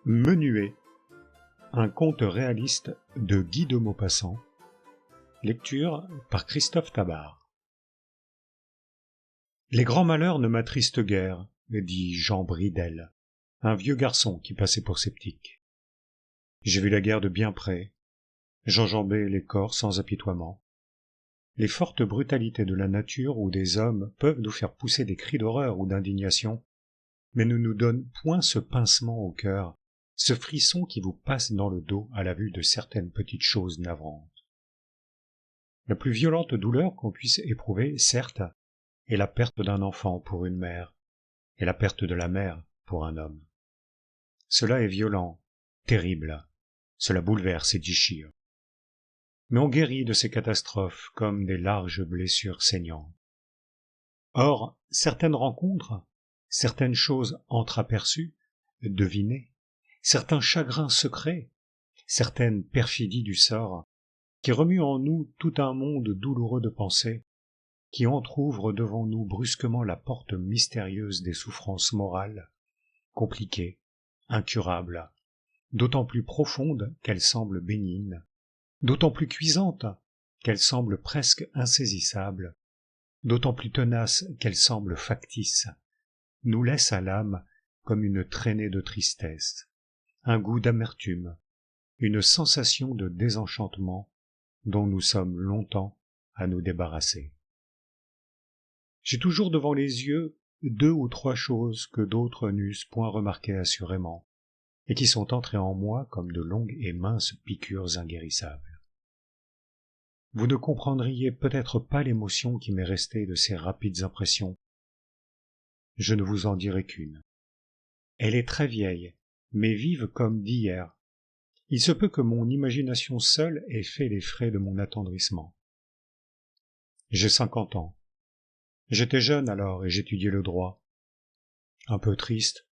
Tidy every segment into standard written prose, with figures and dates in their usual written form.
Menuet, un conte réaliste de Guy de Maupassant, lecture par Christophe Tabar. Les grands malheurs ne m'attristent guère, dit Jean Bridel, un vieux garçon qui passait pour sceptique. J'ai vu la guerre de bien près, j'enjambais les corps sans apitoiement. Les fortes brutalités de la nature ou des hommes peuvent nous faire pousser des cris d'horreur ou d'indignation, mais ne nous donnent point ce pincement au cœur, ce frisson qui vous passe dans le dos à la vue de certaines petites choses navrantes. La plus violente douleur qu'on puisse éprouver, certes, est la perte d'un enfant pour une mère, et la perte de la mère pour un homme. Cela est violent, terrible, cela bouleverse et déchire. Mais on guérit de ces catastrophes comme des larges blessures saignantes. Or, certaines rencontres, certaines choses entreaperçues, devinées, certains chagrins secrets, certaines perfidies du sort, qui remuent en nous tout un monde douloureux de pensées, qui entr'ouvrent devant nous brusquement la porte mystérieuse des souffrances morales, compliquées, incurables, d'autant plus profondes qu'elles semblent bénignes, d'autant plus cuisantes qu'elles semblent presque insaisissables, d'autant plus tenaces qu'elles semblent factices, nous laissent à l'âme comme une traînée de tristesse, un goût d'amertume, une sensation de désenchantement dont nous sommes longtemps à nous débarrasser. J'ai toujours devant les yeux 2 ou 3 choses que d'autres n'eussent point remarquées assurément, et qui sont entrées en moi comme de longues et minces piqûres inguérissables. Vous ne comprendriez peut-être pas l'émotion qui m'est restée de ces rapides impressions. Je ne vous en dirai qu'une. Elle est très vieille, mais vive comme d'hier. Il se peut que mon imagination seule ait fait les frais de mon attendrissement. J'ai 50 ans. J'étais jeune alors et j'étudiais le droit. Un peu triste,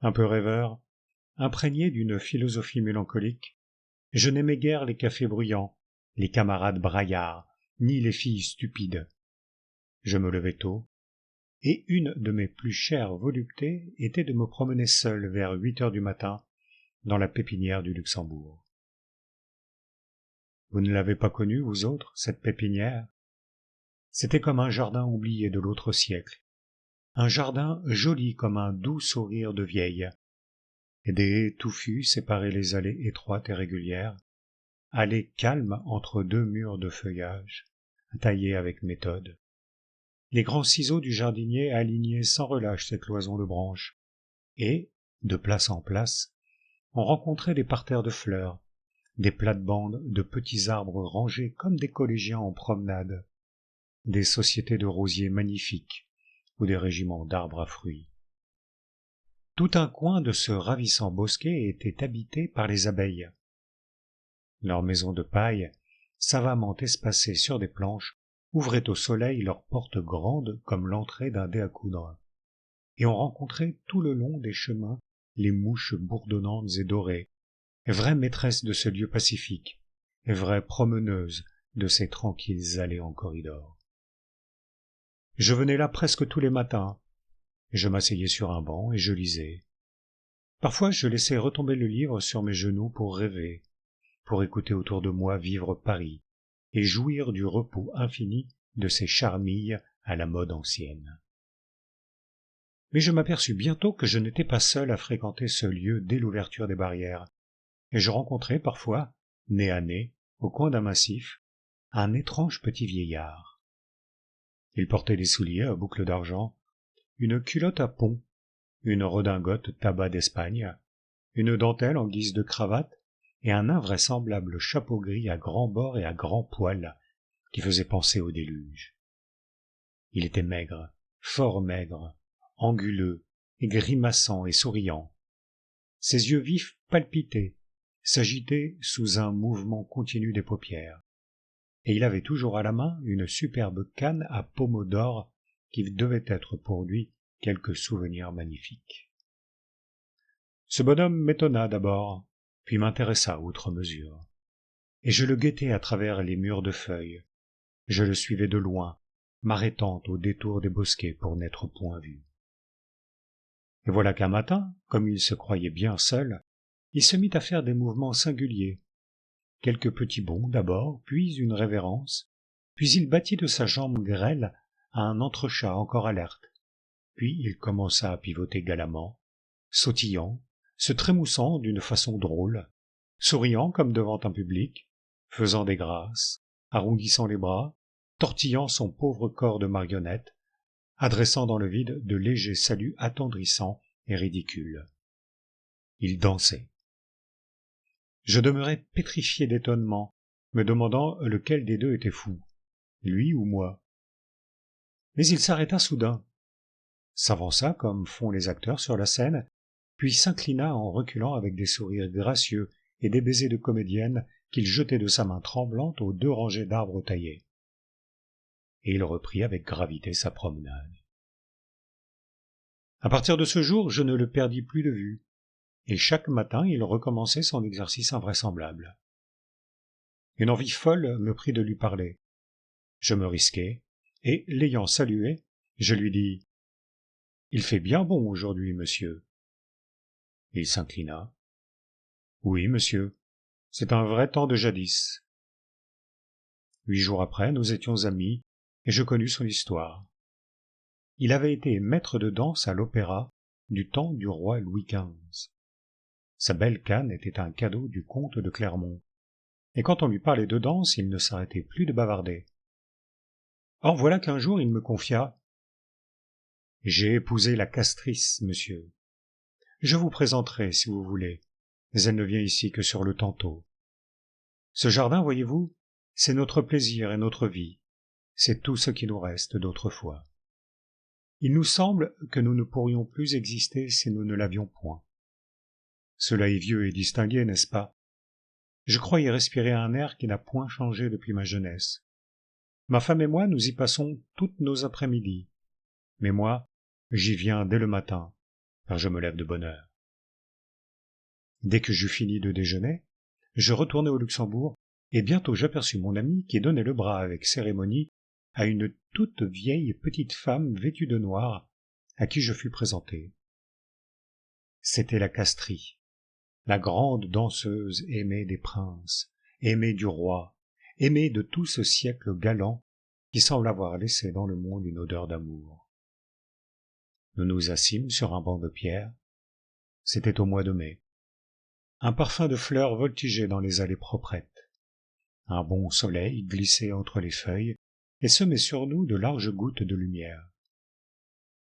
un peu rêveur, imprégné d'une philosophie mélancolique, je n'aimais guère les cafés bruyants, les camarades braillards, ni les filles stupides. Je me levais tôt, et une de mes plus chères voluptés était de me promener seul vers 8 heures du matin dans la pépinière du Luxembourg. Vous ne l'avez pas connue, vous autres, cette pépinière? C'était comme un jardin oublié de l'autre siècle, un jardin joli comme un doux sourire de vieille, et des haies touffues séparaient les allées étroites et régulières, allées calmes entre 2 murs de feuillage, taillés avec méthode. Les grands ciseaux du jardinier alignaient sans relâche ces cloisons de branches, et, de place en place, on rencontrait des parterres de fleurs, des plates-bandes de petits arbres rangés comme des collégiens en promenade, des sociétés de rosiers magnifiques ou des régiments d'arbres à fruits. Tout un coin de ce ravissant bosquet était habité par les abeilles. Leurs maisons de paille, savamment espacées sur des planches, ouvraient au soleil leurs portes grandes comme l'entrée d'un dé à coudre, et on rencontrait tout le long des chemins les mouches bourdonnantes et dorées, vraies maîtresses de ce lieu pacifique, et vraies promeneuses de ces tranquilles allées en corridor. Je venais là presque tous les matins, je m'asseyais sur un banc et je lisais. Parfois je laissais retomber le livre sur mes genoux pour rêver, pour écouter autour de moi vivre Paris, et jouir du repos infini de ces charmilles à la mode ancienne. Mais je m'aperçus bientôt que je n'étais pas seul à fréquenter ce lieu dès l'ouverture des barrières, et je rencontrais parfois, nez à nez, au coin d'un massif, un étrange petit vieillard. Il portait des souliers à boucles d'argent, une culotte à pont, une redingote tabac d'Espagne, une dentelle en guise de cravate, et un invraisemblable chapeau gris à grands bords et à grands poils, qui faisait penser au déluge. Il était maigre, fort maigre, anguleux, et grimaçant et souriant. Ses yeux vifs palpitaient, s'agitaient sous un mouvement continu des paupières, et il avait toujours à la main une superbe canne à pommeau d'or qui devait être pour lui quelque souvenir magnifique. Ce bonhomme m'étonna d'abord, puis m'intéressa outre mesure, et je le guettais à travers les murs de feuilles. Je le suivais de loin, m'arrêtant au détour des bosquets pour n'être point vu. Et voilà qu'un matin, comme il se croyait bien seul, il se mit à faire des mouvements singuliers, quelques petits bonds d'abord, puis une révérence, puis il battit de sa jambe grêle à un entrechat encore alerte, puis il commença à pivoter galamment, sautillant, se trémoussant d'une façon drôle, souriant comme devant un public, faisant des grâces, arrondissant les bras, tortillant son pauvre corps de marionnette, adressant dans le vide de légers saluts attendrissants et ridicules. Il dansait. Je demeurais pétrifié d'étonnement, me demandant lequel des deux était fou, lui ou moi. Mais il s'arrêta soudain, s'avança comme font les acteurs sur la scène, puis s'inclina en reculant avec des sourires gracieux et des baisers de comédienne qu'il jetait de sa main tremblante aux 2 rangées d'arbres taillés. Et il reprit avec gravité sa promenade. À partir de ce jour, je ne le perdis plus de vue, et chaque matin il recommençait son exercice invraisemblable. Une envie folle me prit de lui parler. Je me risquai, et, l'ayant salué, je lui dis « Il fait bien bon aujourd'hui, monsieur. » Il s'inclina. « Oui, monsieur, c'est un vrai temps de jadis. » 8 jours après, nous étions amis, et je connus son histoire. Il avait été maître de danse à l'opéra du temps du roi Louis XV. Sa belle canne était un cadeau du comte de Clermont, et quand on lui parlait de danse, il ne s'arrêtait plus de bavarder. Or voilà qu'un jour il me confia « J'ai épousé la castrice, monsieur. Je vous présenterai, si vous voulez, mais elle ne vient ici que sur le tantôt. Ce jardin, voyez-vous, c'est notre plaisir et notre vie, c'est tout ce qui nous reste d'autrefois. Il nous semble que nous ne pourrions plus exister si nous ne l'avions point. Cela est vieux et distingué, n'est-ce pas? Je crois y respirer un air qui n'a point changé depuis ma jeunesse. Ma femme et moi, nous y passons toutes nos après-midi. Mais moi, j'y viens dès le matin, car je me lève de bonne heure. Dès que j'eus fini de déjeuner, je retournai au Luxembourg, et bientôt j'aperçus mon ami qui donnait le bras avec cérémonie à une toute vieille petite femme vêtue de noir, à qui je fus présenté. C'était la Castris, la grande danseuse aimée des princes, aimée du roi, aimée de tout ce siècle galant qui semble avoir laissé dans le monde une odeur d'amour. Nous nous assîmes sur un banc de pierre. C'était au mois de mai. Un parfum de fleurs voltigeait dans les allées proprettes. Un bon soleil glissait entre les feuilles et semait sur nous de larges gouttes de lumière.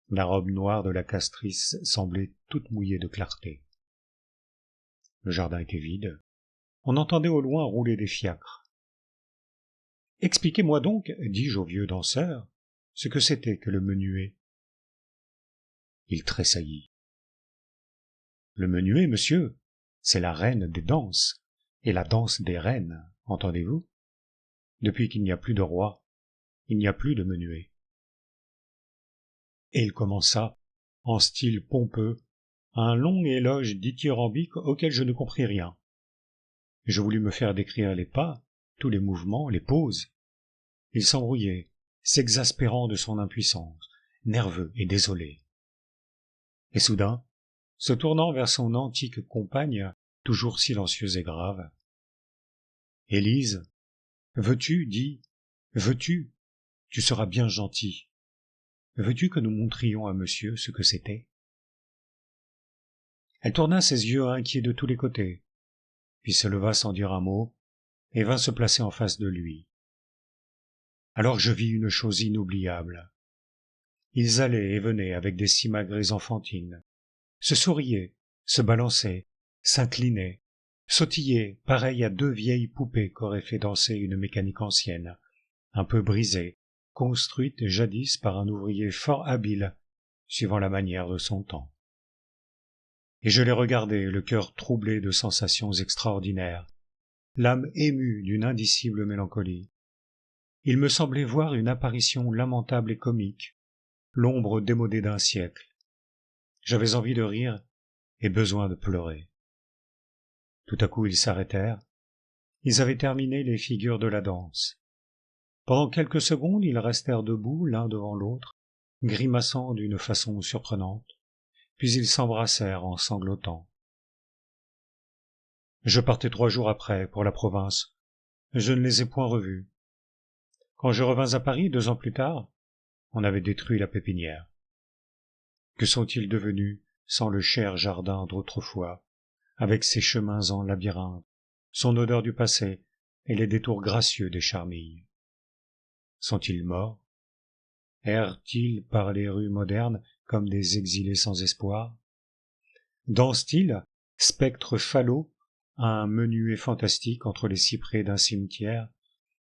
La robe noire de la castrice semblait toute mouillée de clarté. Le jardin était vide. On entendait au loin rouler des fiacres. « Expliquez-moi donc, dis-je au vieux danseur, ce que c'était que le menuet. » Il tressaillit. « Le menuet, monsieur, c'est la reine des danses, et la danse des reines, entendez-vous? Depuis qu'il n'y a plus de roi, il n'y a plus de menuet. » Et il commença, en style pompeux, un long éloge dithyrambique auquel je ne compris rien. Je voulus me faire décrire les pas, tous les mouvements, les poses. Il s'embrouillait, s'exaspérant de son impuissance, nerveux et désolé. Et soudain, se tournant vers son antique compagne, toujours silencieuse et grave. « Élise, veux-tu, dis, veux-tu, tu seras bien gentil. Veux-tu que nous montrions à monsieur ce que c'était ?» Elle tourna ses yeux inquiets de tous les côtés, puis se leva sans dire un mot, et vint se placer en face de lui. Alors je vis une chose inoubliable. Ils allaient et venaient avec des simagrées enfantines, se souriaient, se balançaient, s'inclinaient, sautillaient pareils à 2 vieilles poupées qu'aurait fait danser une mécanique ancienne, un peu brisée, construite jadis par un ouvrier fort habile, suivant la manière de son temps. Et je les regardais, le cœur troublé de sensations extraordinaires, l'âme émue d'une indicible mélancolie. Il me semblait voir une apparition lamentable et comique, l'ombre démodée d'un siècle. J'avais envie de rire et besoin de pleurer. Tout à coup ils s'arrêtèrent. Ils avaient terminé les figures de la danse. Pendant quelques secondes ils restèrent debout l'un devant l'autre, grimaçant d'une façon surprenante, puis ils s'embrassèrent en sanglotant. Je partais 3 jours après pour la province. Je ne les ai point revus. Quand je revins à Paris 2 ans plus tard, on avait détruit la pépinière. Que sont-ils devenus sans le cher jardin d'autrefois, avec ses chemins en labyrinthe, son odeur du passé et les détours gracieux des charmilles? Sont-ils morts? Errent-ils par les rues modernes comme des exilés sans espoir? Dansent-ils, spectres falots, un menu et fantastique entre les cyprès d'un cimetière,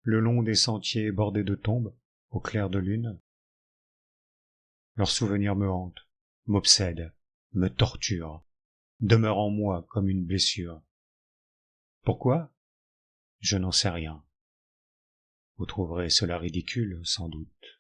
le long des sentiers bordés de tombes, au clair de lune? Leurs souvenirs me hantent, m'obsèdent, me torturent, demeurent en moi comme une blessure. Pourquoi? Je n'en sais rien. Vous trouverez cela ridicule, sans doute.